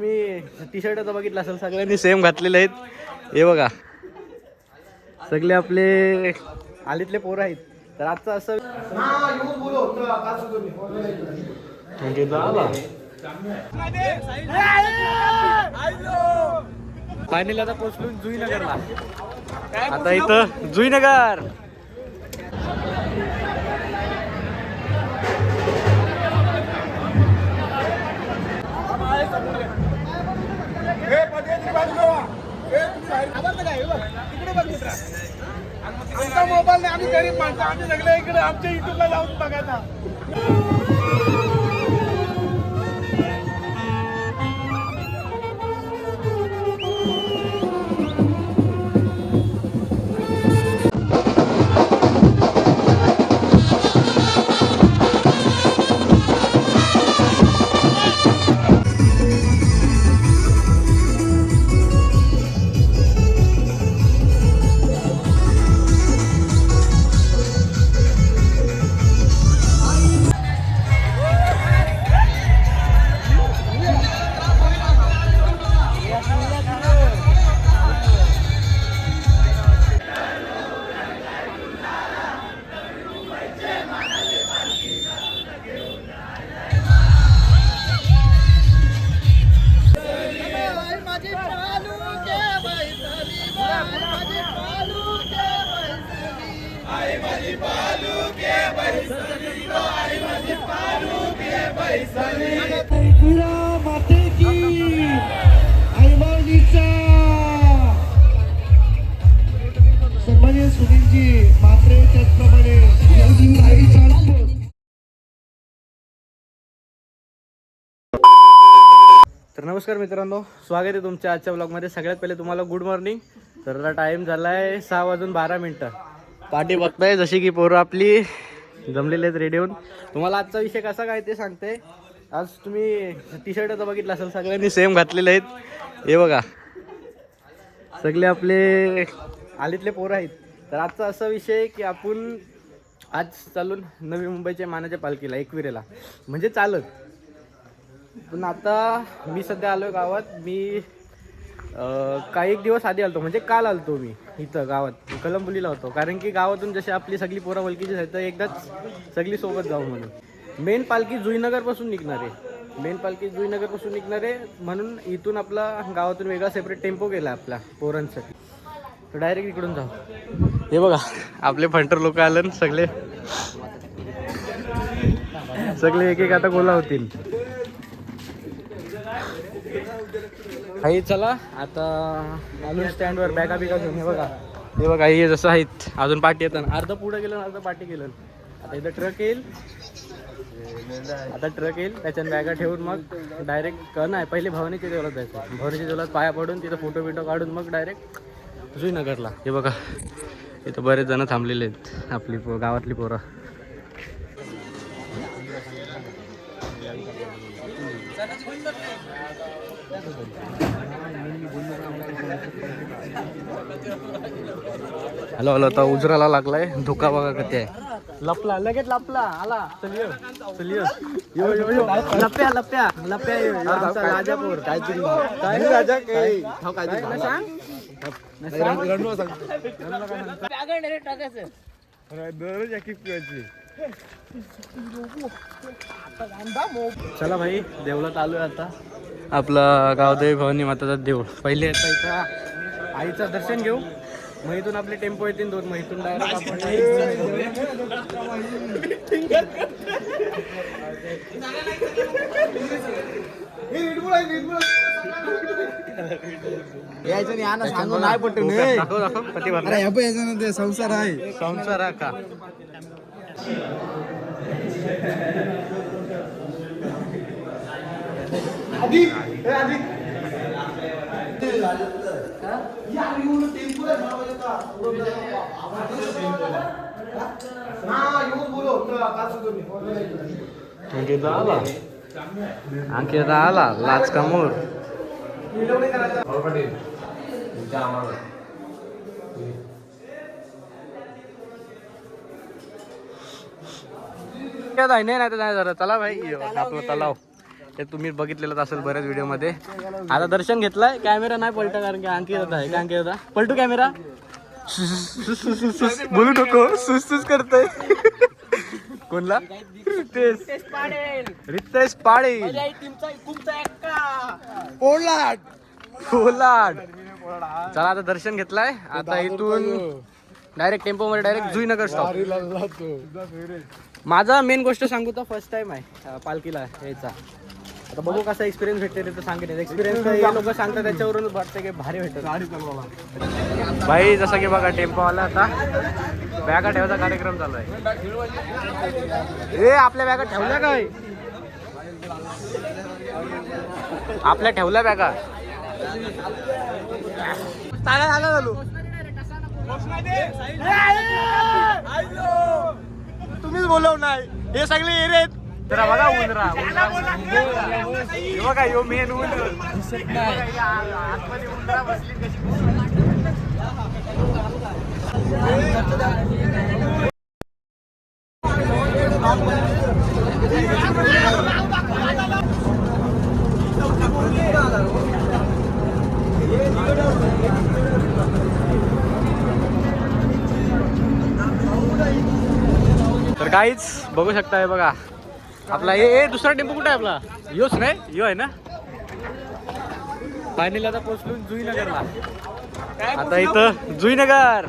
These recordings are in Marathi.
मी टी शर्ट आता बघितलं असेल सगळ्यांनी सेम घातलेले आहेत. हे बघा सगळे आपले आलीतले पोरं आहेत. तर आजचं असं फायनली आता पोचलो जुईनगरला. आता इथं जुईनगर आमचा मोबाईल नाही, आम्ही गरीब माणसं, आम्ही सगळे इकडे आमच्या युट्यूबला जाऊन बघायचा. सुनीलजी मात्रे त्याचप्रमाणे तर नमस्कार मित्रांनो, स्वागत आहे तुमच्या आजच्या ब्लॉगमध्ये. सगळ्यात पहिले तुम्हाला गुड मॉर्निंग. तर आता टाईम झाला आहे 6:12. पाठी बघताय जशी की पोरं आपली जमलेले आहेत रेडी होऊन. तुम्हाला आजचा विषय कसा काय ते सांगते. आज तुम्ही टी शर्ट आता बघितलं असेल सगळ्यांनी सेम घातलेले आहेत. हे बघा सगळे आपले आलीतले पोरं आहेत. तर आजचा असा विषय आहे की आपण आज चालून नवी मुंबईच्या मानाच्या पालखीला एकविरेला म्हणजे चालत. पण आता मी सध्या आलो आहे गावात. मी काही एक दिवस आधी आलतो, म्हणजे काल आलतो मी इथं गावात कलंबुलीला होतो. कारण की गावातून जशी आपली सगळी पोरं वलकीची आहेत तर एकदाच सगळी सोबत जाऊ म्हणून. मेन पालखी जुईनगरपासून निघणार आहे. मेन पालखी जुईनगरपासून निघणार आहे म्हणून इथून आपला गावातून वेगळा सेपरेट टेम्पो गेला आपल्या पोरांसाठी. तर डायरेक्ट इकडून जाऊ. हे बघा आपले फंटर लोक आले ना सगळे सगळे एक एक आता गोला होतील. काही चला आता आलो स्टँडवर बॅगा बिगा घेऊन. हे बघा हे जसं आहेत अजून पाठी येतं. अर्ध पुढं गेलं अर्ध पाठी गेलं. आता इथं ट्रक येईल. त्याच्यात बॅगा ठेवून मग डायरेक्ट नाही पहिले भवानीच्या देवळात जायचं. भवानीच्या देवळात पाया पडून तिथं फोटो बिटो काढून मग डायरेक्ट जुईनगरला. हे बघा इथं बरेच जण थांबलेले आहेत आपली गावातली पोरं. हॅलो हॅलो आता उजराला लागलाय. धोका बघा किती आहे. लपला लगेच लपला आला. चल यो यो यो लप्प्या आमचा राजापूर. काहीतरी काय राजा काय सांग. चला भाई देवळात आलोय आता. आपलं गावदेवी भवानी माताचा देऊळ. पहिले आता इथं आईचं दर्शन घेऊ. मग इथून आपले टेम्पो येतील 2. मग इथून डायरेक्ट आपण सांगू नाही पटून दाखव पती भरला. संसार आहे. संसार आहे का अंकिता आला लाच कामोर. नाही जरा चला भाई आपलं तलाव. ते तुम्ही बघितलेलंच असेल बऱ्याच व्हिडिओमध्ये. आता दर्शन घेतलाय, कॅमेरा नाही पलटा कारण की आणखी होता आहे. काय होता पलटू कॅमेरा, बोलू नको, सुस करतोय. कोणला? रितेश पाटील पोलाड. कोलाड. चला आता दर्शन घेतलाय. आता इथून डायरेक्ट टेम्पो मध्ये डायरेक्ट जुईनगर स्टॉप. माझा मेन गोष्ट सांगू तर फर्स्ट टाइम आहे पालखीला यायचा. आता बघू कसा एक्सपिरियन्स भेटते ते तर सांगेन. एक्सपिरियन्स हे लोक सांगतात त्याच्यावरून वाटतं की भारी भेटत. भाई जसं की बघा टेम्पो आला, आता बॅगा ठेवायचा कार्यक्रम चालू आहे. ए आपल्या बॅगा ठेवल्या काय? आपल्या ठेवल्या बॅगा. तुम्हीच बोलव नाही, हे सगळे एरे तर बघा. उंदरा बघा, यो मेन आतमध्ये उंदरा बसली कशी. तर काहीच बघू शकताय बघा आपला हे दुसरा टेम्पो कुठे आहे आपला? योच नाही, यो आहे ना. फायनली आता पोहोचलो जुईनगरला. आता इथं जुईनगर.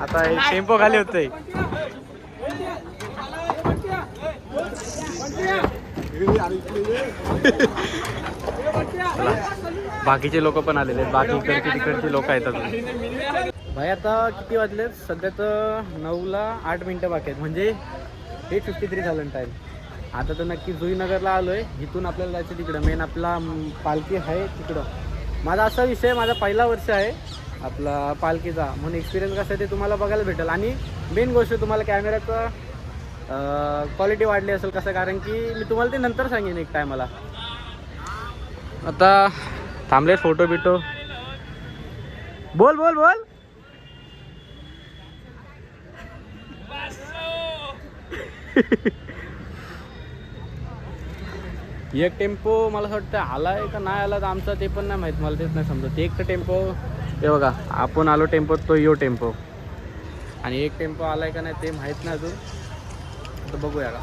आता टेम्पो खाली होते. बाकीचे लोक पण आलेले आहेत, बाकी इकडचे तिकडचे लोक आहेत अजून. भाई आता किती वाजलेत? सध्या तर 9ला 8 मिनटं बाकी आहेत, म्हणजे 8:53 झालं टाईम. आता तर नक्की जुईनगरला आलो आहे. इथून आपल्याला जायचं तिकडं, मेन आपला पालखी आहे तिकडं. माझा असा विषय, माझा पहिला वर्ष आहे आपला पालखीचा, म्हणून एक्सपिरियन्स कसं आहे ते तुम्हाला बघायला भेटेल. आणि मेन गोष्ट तुम्हाला कॅमेऱ्याचा क्वालिटी वाढली असेल कसं, कारण की मी तुम्हाला ते नंतर सांगेन एक टायमाला. आता थांबले फोटो बिटो. बोल बोल बोल. एक टेम्पो मला असं वाटतं आलाय का नाही आला तर आमचा ते पण नाही माहीत, मला तेच नाही समजत. एक तर टेम्पो हे बघा, आपण आलो टेम्पो तो यो टेम्पो, आणि एक टेम्पो आलाय का नाही ते माहीत नाही अजून. तर बघूया का.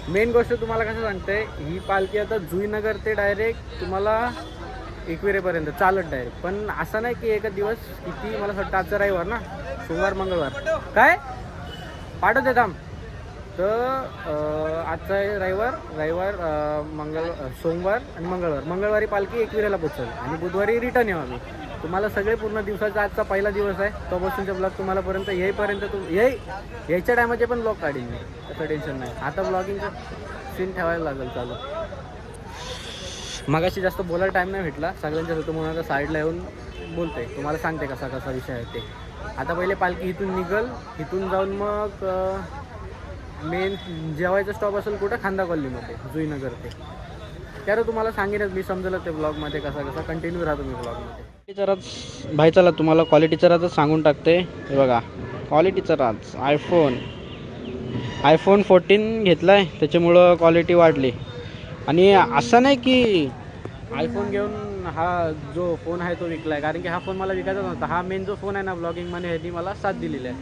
मेन गोष्ट तुम्हाला कसं सांगते, ही पालखी आता जुईनगर ते डायरेक्ट तुम्हाला एकविरेपर्यंत चालत डायरेक्ट. पण असं नाही की एकच दिवस, किती मला असं वाटतं आजचा रविवार ना, सोमवार मंगळवार काय पाठवते थांब. तर आजचा आहे रविवार सोमवार आणि मंगळवारी पालखी एकविरेला पोचेल आणि बुधवारी रिटर्न येऊ आम्ही. तुम्हाला सगळे पूर्ण दिवसाचा आजचा पहिला दिवस आहे, तेव्हापासूनचे ब्लॉग तुम्हाला येईपर्यंत यायच्या टायमाचे पण ब्लॉग काढीन मी, असं टेन्शन नाही. आता ब्लॉगिंगचं सीन ठेवायला लागेल चालू. मगाशी जास्त बोलायला टाईम नाही भेटला सगळ्यांच्या होतं, म्हणून आता साईडला येऊन बोलते, तुम्हाला सांगते कसा विषय आहे ते. आता पहिले पालखी इथून निघल, इथून जाऊन मग मेन जेवायचा स्टॉप असेल कुठं, खांदा कॉलनीमध्ये जुईनगर ते. त्याला तुम्हाला सांगेनच मी, समजलं ते ब्लॉगमध्ये कसा कंटिन्यू राहतो मी ब्लॉगमध्ये. क्वालिटीचा भाई चला तुम्हाला क्वालिटीचा राजच सांगून टाकते. हे बघा क्वालिटीचा राज, आयफोन 14 घेतला आहे, त्याच्यामुळं क्वालिटी वाढली. आणि असं नाही की आयफोन घेऊन हा जो फोन आहे तो विकला आहे, कारण की हा फोन मला विकायचा नव्हता. हा मेन जो फोन आहे ना ब्लॉगिंगमध्ये, ह्यानी मला साथ दिलेली आहे,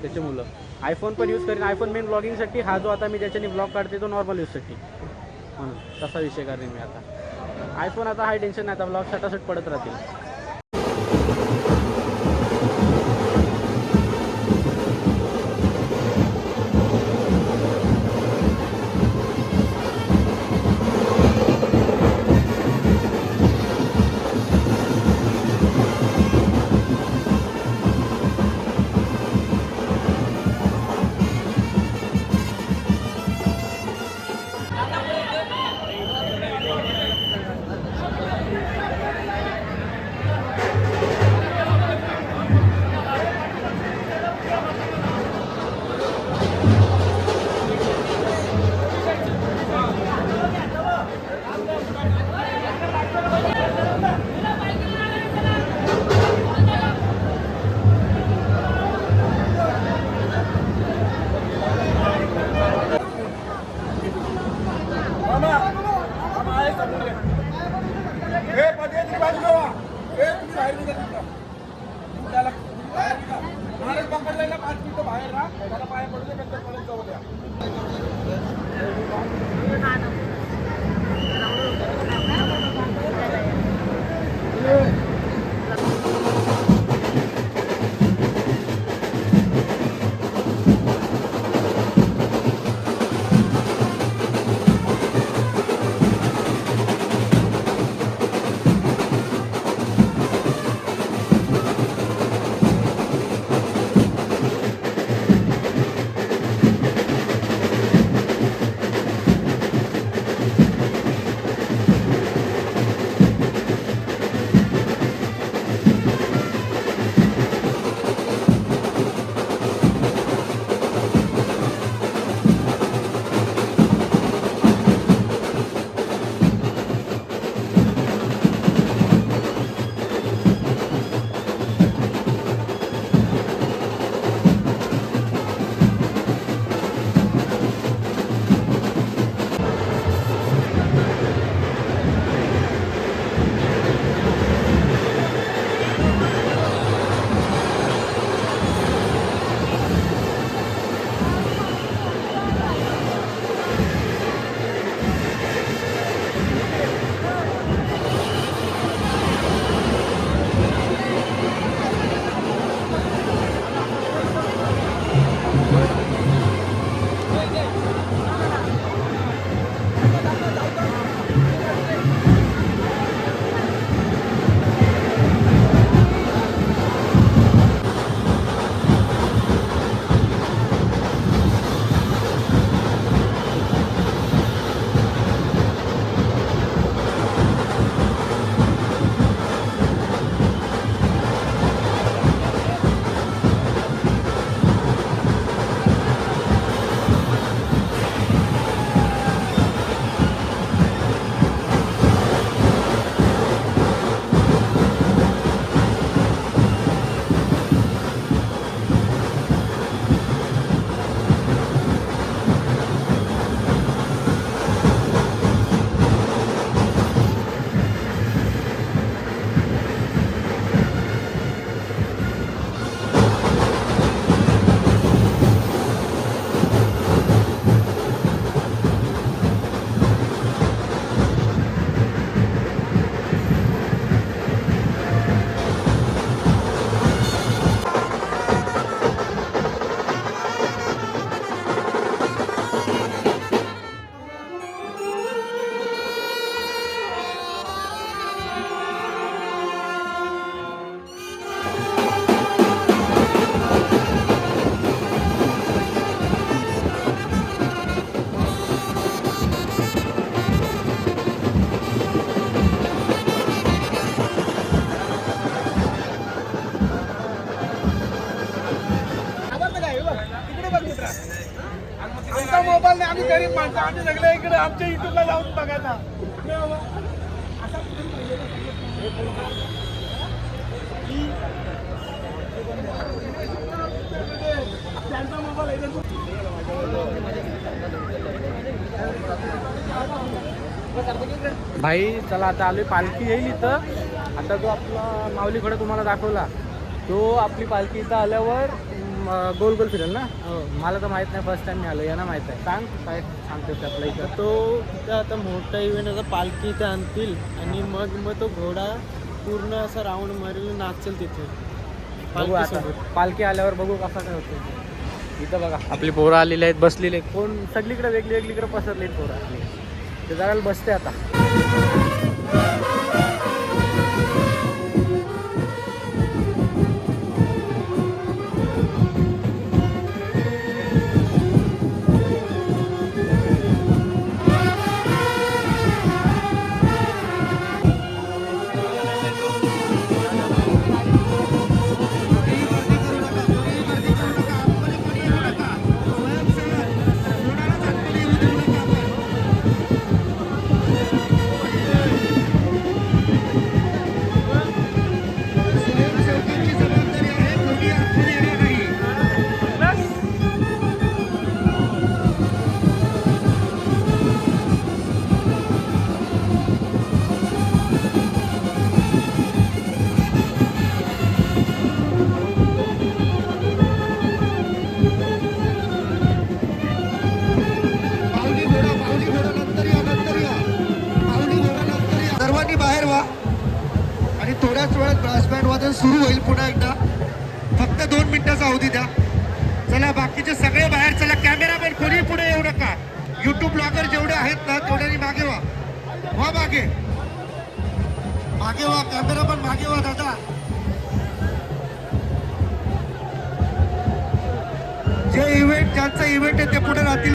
त्याच्यामुळं आयफोन पण यूज करेन. आयफोन मेन ब्लॉगिंगसाठी, हा जो आता मी ज्याच्याने ब्लॉग काढते तो नॉर्मल यूजसाठी, म्हणून तसा विषय करेन मी. आता आयफोन आता हाय टेन्शन नाही, आता ब्लॉग सटासट पडत राहतील. बाहेर निघा तिथं. त्याला बाहेर निघा. महाराज पकडलेला 5 मिनिटं बाहेर राहा. त्याला पाया पडू दे, नंतर परत जाऊ द्या. आमचा मोबाईल नाही, आम्ही गरीब माणसं, आम्ही सगळे इकडे आमच्या युट्यूबला जाऊन बघायचा. त्यांचा मोबाईल भाई चला आता आलोय, पालखी येईल इथं. आता जो आपला माऊलीकडे तुम्हाला दाखवला तो आपली पालखी इथं आल्यावर गोल गोल फिरेल ना. मला तर माहित नाही, फर्स्ट टाइम मी आलो, यांना माहित आहे. सांग काय सांगतेस आपल्या इथं. तो तिथं आता मोठा इव्हेंट असा पालखी इथे आणतील आणि मग तो घोडा पूर्ण असा राऊंड मारेल, नाचेल तिथे बघू आता पालखी आल्यावर बघू कसा काय होतो. इथं बघा आपली पोरं आलेली आहेत, बसलेली आहेत. कोण सगळीकडे वेगळी वेगळीकडे पसरली आहेत पोरं आपली. ते जायला बसते आता. बाहेर व्हा आणि थोड्याच वेळात ब्रास बँड वादन सुरू होईल पुन्हा एकदा. फक्त 2 मिनिटाचा अवधी द्या. चला बाकीचे सगळे बाहेर चला. कॅमेरामॅन कोणी पुढे येऊ नका. युट्यूब ब्लॉगर जेवढे आहेत ना तेवढ्यांनी मागे व्हा. मागे मागे व्हा. कॅमेरामॅन मागे व्हा दादा. जे इव्हेंट ज्यांचा इव्हेंट आहे ते पुढे राहतील.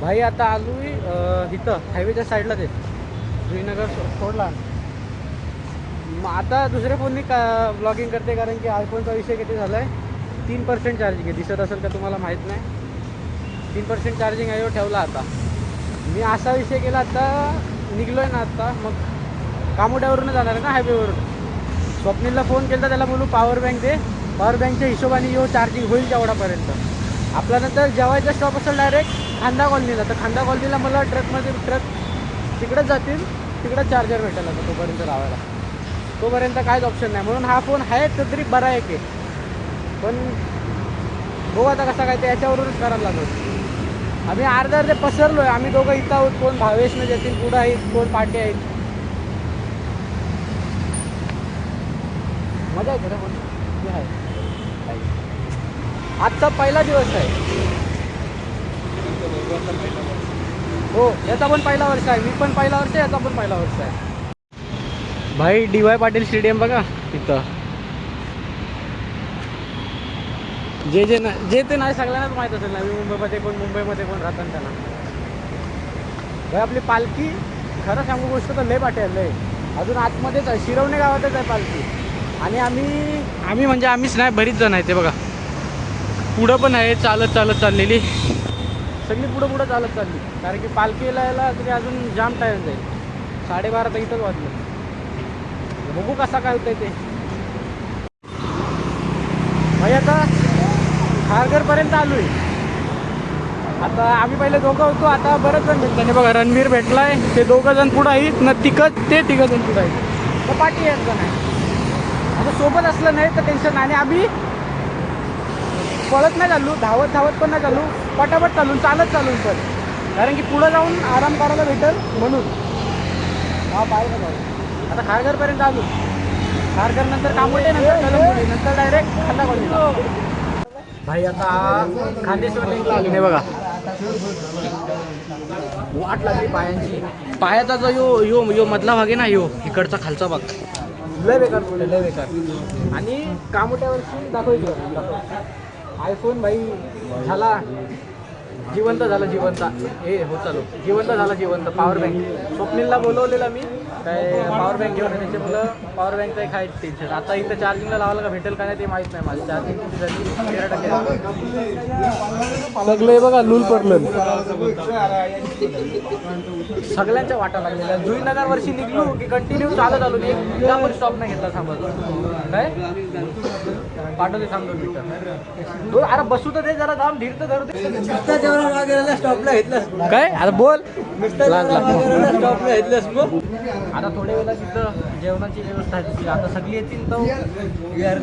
भाई आता आलोय इथं हायवेच्या साईडलाच आहे. श्रीनगर सोडला. मग आता दुसऱ्या फोननी ब्लॉगिंग करते कारण की आयफोनचा विषय किती झाला आहे. 3% चार्जिंग आहे. दिसत असेल का तुम्हाला माहीत नाही. 3% चार्जिंग आहे ठेवला. आता मी असा विषय केला. आता निघलो आहे ना आता मग कामोड्यावरून जाणार आहे ना हायवेवरून. स्वप्नीलला फोन केला त्याला बोलू पॉवर बँक दे. पॉवर बँकच्या हिशोबाने येऊ चार्जिंग होईल तेवढापर्यंत. आपला नंतर जेवायचा स्टॉप असेल डायरेक्ट खांदा कॉलनीला. तर खांदा कॉलनीला मला ट्रक तिकडंच जातील. तिकडंच चार्जर भेटेल आता तोपर्यंत लावायला. तोपर्यंत काहीच ऑप्शन नाही. म्हणून हा फोन आहे तर तरी बरा आहे की. पण बघू आता कसा काय ते याच्यावरूनच करायला लागलो. आम्ही अर्धे पसरलो आहे. आम्ही दोघं इथं आहोत. कोण भावेशनं जातील पुढं आहेत. कोण पाठी आहेत. मजा येते ना पण आहे. आजचा पहिला दिवस आहे. हो याचा पण पहिला वर्ष आहे. मी पण पहिला वर्ष आहे. याचा पण पहिला वर्ष आहे. भाई DY पाटील स्टेडियम बघा तिथं. जे ते नाही सगळ्यांनाच माहीत असेल. नवी मुंबईमध्ये कोण राहतात त्यांना. भाई आपली पालखी खरं सांगू गोष्ट तर लय पाठी लय. अजून आतमध्येच आहे. शिरवणे गावातच आहे पालखी. आणि आम्ही म्हणजे आम्हीच नाही बरीच जण आहे. ते बघा पुढं पण आहे चालत चाललेली. सगळी पुढं चालत चालली. कारण की पालखीला यायला तरी अजून जाम टाईम जाईल. 12:30 तर इथंच वाजलं. बघू कसा काय होतंय ते. भाई आता खारघरपर्यंत आलो आहे. आता आम्ही पहिले दोघं होतो. आता बरेच जण भेटले. बघा रणवीर भेटलाय. ते दोघं जण पुढं आहेत ना. ते तिघं जण पुढं आहेत. तर पाठी आहेत जण आहे. आता सोबत असलं नाही तर टेन्शन नाही. आणि आम्ही पळत नाही चालू, धावत धावत पण नाही चालू, पटापट चालून चालत चालून पण, कारण की पुढं जाऊन आराम करायला भेटेल म्हणून. हा पाहिजे जाऊ आता खारघरपर्यंत आलो. खारघर नंतर कामोठे, नंतर कलंबोली, नंतर डायरेक्ट खंडा कॉलनीला. भाई आता खांदेश्वर लिंकला आलो नाही बघा. वाट लागली पायांची. पायाचा जो यो यो यो मधला भाग आहे ना, यो इकडचा खालचा भाग लय बेकार पडले, लय बेकार. आणि कामोट्यावरची दाखवायचं आयफोन भाई झाला जिवंत, झाला जिवंत. हो चालू जिवंत झाला जिवंत. पॉवर बँक स्वप्नीलला बोलवलेला मी, काय पॉवर बँक घेऊन त्याचे मुलं पॉवर बँकचा एक आहे टेन्शन. आता इथं चार्जिंगला लावायला का भेटेल का नाही ते माहीत नाही. माझं चार्जिंग किती झाली 13%. सगळे बघा लूल पडलं, सगळ्यांच्या वाटा लागलेल्या. जुईनगर वर्षी निघलो की कंटिन्यू चालत आलो, एकदा पण स्टॉप नाही घेतला थांबत. काय पाठवते थांब 2 मिनिटं. अरे बसू तर दे जरा, दाम धीर तर धरू दे. स्टॉपला घेतलं काय आता बोल. स्टॉपला घेतलंस मग. आता थोड्या वेळेला तिथं जेवणाची व्यवस्था आहे. आता सगळी येतील तर काय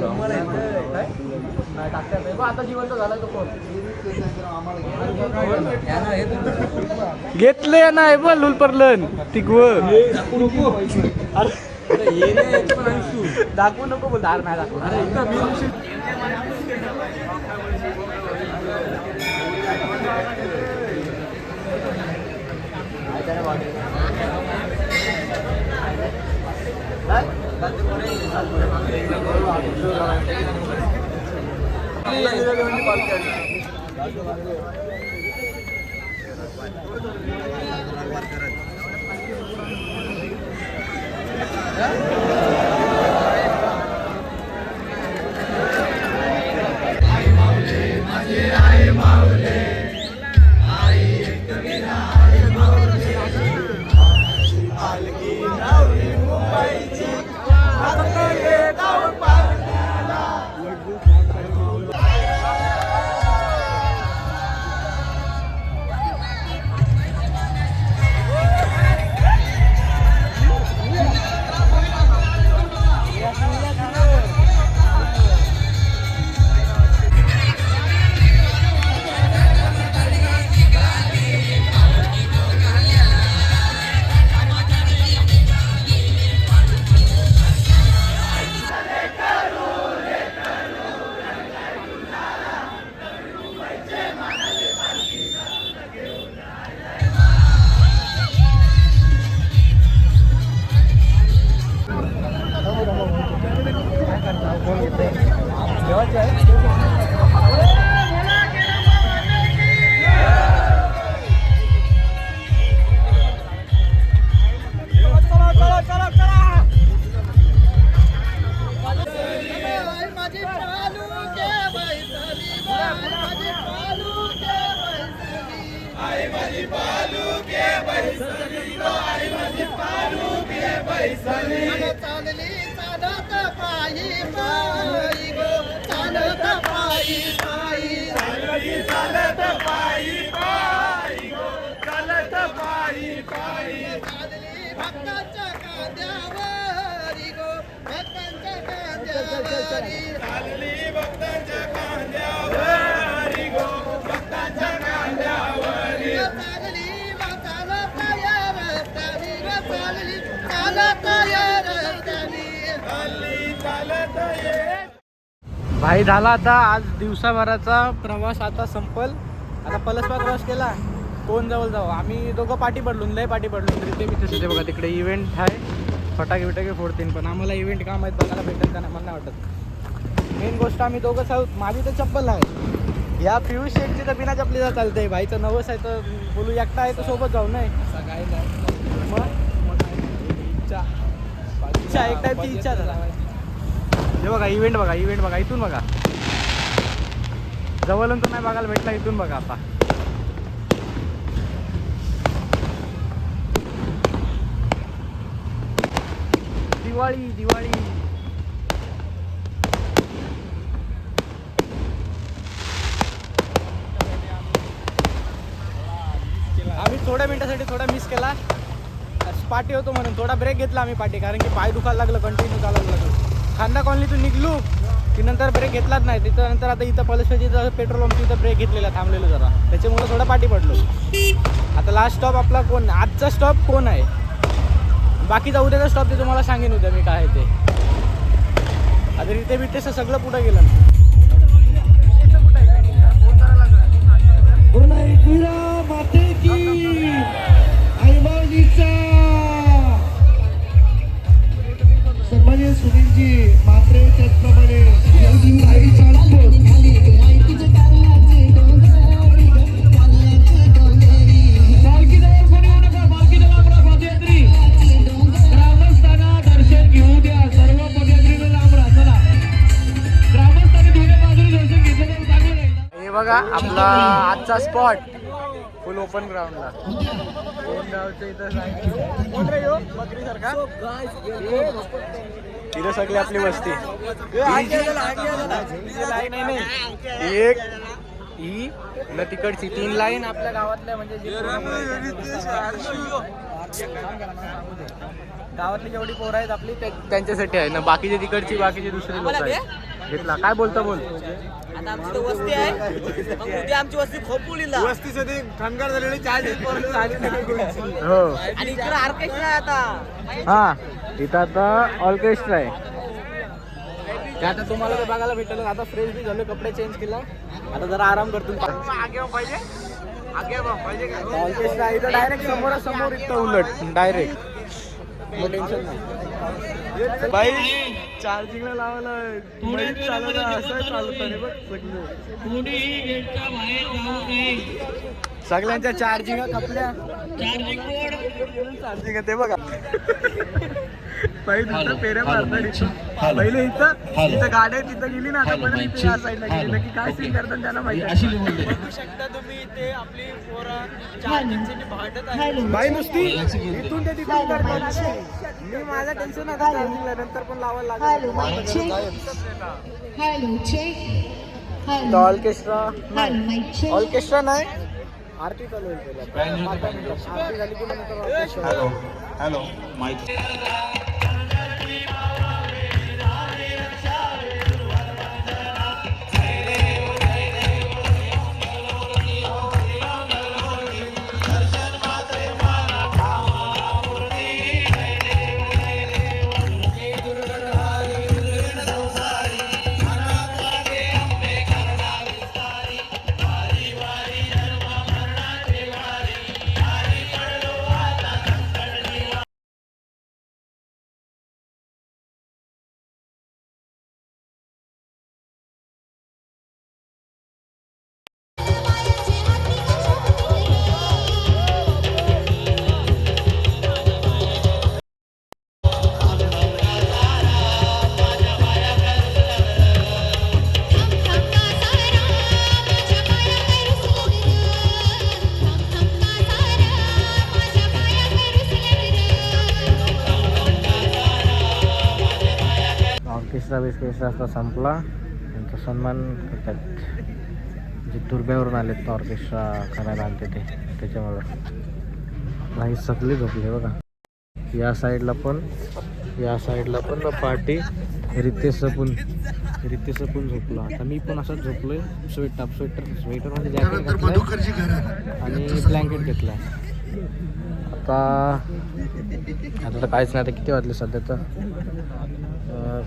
नाही टाकतात नाही. आता जिवंत झाला तो कोण घेतलंय नाही बघ लुल परलन तिकव. दाखवू नको बोल, धार नाही दाखवू. भाई झाला आता आज दिवसाभराचा प्रवास आता संपल. आता पलसपा क्रॉस केला, कोण जवळ जाऊ. आम्ही दोघं पाठी पडलो, लय पाठी पडलो. तरी ते मी तिथे बघा तिकडे इव्हेंट आहे, फटाके बिटाके फोडतील. पण आम्हाला इव्हेंट काम आहेत बघायला भेटेल का नाही मला नाही वाटत. मेन गोष्ट आम्ही दोघंच आहोत. माझी तर चप्पल आहे, या पियुष शेटची तर बिना चपलीचा चालतंय. भाईचं नवस आहे तर बोलू एकटा आहे तर सोबत जाऊ नाही. मग इच्छा एक टाईपची इच्छा झाला. हे बघा इव्हेंट बघा, इव्हेंट बघा, इथून बघा. जवळून तर नाही बघायला भेटला, इथून बघा. आता दिवाळी दिवाळी. आम्ही थोड्या मिनिटासाठी थोडा मिस केला. पाठी होतो म्हणून थोडा ब्रेक घेतला आम्ही पाठी, कारण की पाय दुखायला लागलं, कंटिन्यू चालायला लागलं. खांदा कॉलनीतून निघलो की नंतर ब्रेक घेतलाच नाही. तिथं नंतर आता इथं पॉलिशची पेट्रोल पंप इथं ब्रेक घेतलेला, थांबलेलो जरा, त्याच्यामुळे थोडं पाठी पडलो. आता लास्ट स्टॉप आपला कोण, आजचा स्टॉप कोण आहे, बाकीचा उद्याचा स्टॉप ते तुम्हाला सांगेन उद्या मी काय आहे ते. आता इथे बिटेस सगळं पुढं गेलं. माते की आईबाईचा सन्माननीय सुनीलजी मात्रे, त्याचप्रमाणे ग्रामस्थांना दर्शन घेऊ द्या. सर्व पदयात्रीला लांब राहा. चला ग्रामस्थांनी दोन्ही बाजूने दर्शन घेतलं तर चांगलं राहील. हे बघा आपला आजचा स्पॉट फुल ओपन ग्राउंडला. तिथं सगळी आपली वस्ती. एक ही न तिकडची 3 लाईन आपल्या गावातल्या, म्हणजे गावातली जेवढी पोरं आहेत आपली त्यांच्यासाठी आहे ना. बाकीचे तिकडची, बाकीचे दुसरे लोक आहेत. घेतला काय बोलता बोल. आता आमची वस्ती आहे, उद्या आमची वस्ती खोपोलीला. वस्तीसाठी थंडगार झालेली चहा हो. आणि इकडे ऑर्केस्ट्रा आहे आता. हा इथं आता ऑर्केस्ट्रा आहे. ते आता तुम्हाला ते बघायला भेटेल. आता फ्रेश बी झालो, कपडे चेंज केला, आता जरा आराम करतो. ऑर्केस्ट्रा इथं डायरेक्ट समोरासमोर, इथं उलट डायरेक्ट, टेन्शन नाही. बाई चार्जिंगला लावायला असं चालत सगळ्यांच्या चार्जिंग कपड्या चार्जिंग ते बघा. पहिले फेऱ्या मारतात पहिले इथं गाड्या तिथं गेली ना, आता परत इथे या साईडला गेली. नक्की काय सीन करतात त्यांना माहिती. बघू शकता तुम्ही इथे आपली पोरं चार्जिंगसाठी भांडत आहे. बाई नुसती इथून ते तिथून करतात. मी माझं टेन्शन आता चार्जिंगला नंतर पण लावायला लागेल. ऑर्केस्ट्रा नाही, आरती चालू होईल. आरती झाली की नंतर ऑर्केस्ट्रा. Hello mic. ऑर्केस्ट्रा संपला. त्यांचा सन्मान करतात जे दुर्ब्यावरून आलेत ऑर्केस्ट्रा करायला आलते ते, त्याच्यामुळं नाही सगळे झोपले बघा. या साईडला पण पार्टी. रितेश पण झोपला. आता मी पण असंच झोपलोय. स्वेटर म्हणजे जॅकेट घातलंय आणि ब्लँकेट घेतलाय. आता तर काहीच नाही. आता किती वाजले सध्या तर,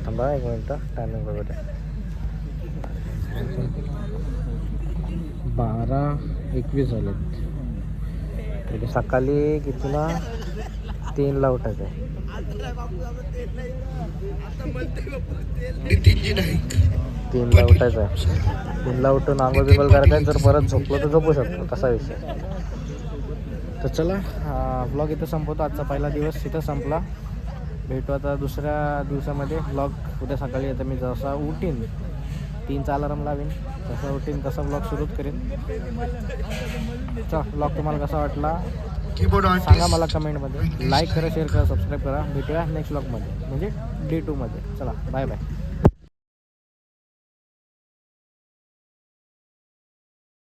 थांबा 1 मिनिट टायमिंग बघते. 12:21 झालेत. म्हणजे सकाळी कितीला 3ला उठायचं आहे. 3ला उठायचं आहे. 3ला उठून आंघोळ बिंघोळ करायचं आहे. जर परत झोपलो तर झोपू शकतो, तसा विषय. तर चला व्लॉग इथं संपवतो. आजचा पहिला दिवस इथं संपला. भेटू आता दुसऱ्या दिवसामध्ये. व्लॉग उद्या सकाळी आता मी जसा उठीन 3चा अलार्म लावीन, तसं उठीन तसा व्लॉग सुरूच करेन. चला व्लॉग तुम्हाला कसा वाटला सांगा मला कमेंटमध्ये. लाईक करा, शेअर करा, सबस्क्राईब करा. भेटूया नेक्स्ट व्लॉगमध्ये, म्हणजे डे 2 मध्ये. चला बाय बाय.